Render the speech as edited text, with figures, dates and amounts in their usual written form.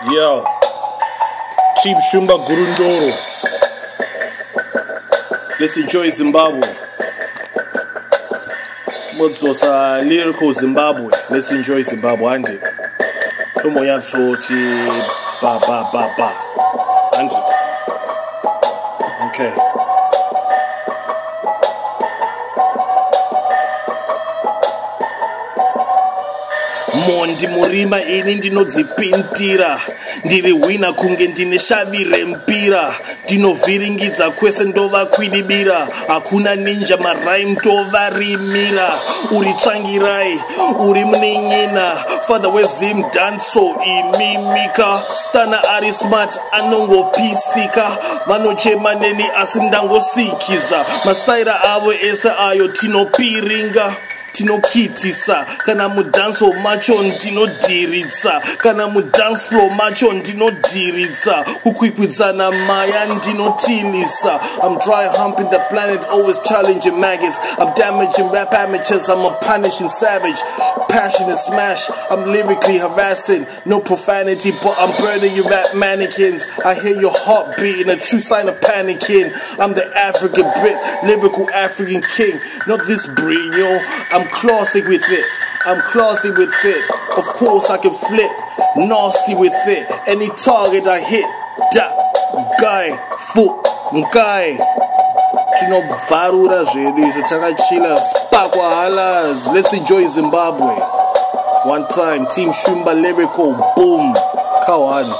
Yo, Team Shumba Gurundoro. Let's enjoy Zimbabwe. Motsosa lyrical Zimbabwe. Let's enjoy Zimbabwe, Andy. Tomo ya foti ba. Andy. Okay. Mondi murima ini ndinodzipintira ndiri wina kunge ndine shavi rempira ndinovhiringidza kwese ndovakwidibira hakuna ninja maraim tovarimira uri tsvangirai uri munenyena father wezim danso imimika stana ari smart anongopisika vanochema neni asi ndangosikiza mastaira avo ese ayo tinopiringa tinokitisa kana mudanso macho ndinodhiritsa kana mudance floor macho ndinodhiritsa kukwikwidzana maya ndinotilisa I'm dry humping the planet, always challenging maggots. I'm damaging rap amateurs, I'm a punishing savage. Passionate smash, I'm lyrically harassing. No profanity, but I'm burning you rap mannequins. I hear your heart beating, a true sign of panicking. I'm the African Brit, lyrical African king. Not this Brino, I'm classy with it. I'm classy with it. Of course I can flip, nasty with it. Any target I hit, that guy, foot, guy. Tinovharura zvedu izvo takachila spakwa halas. Let's enjoy Zimbabwe. One time, Team Shumba lyrical, boom, Kawan.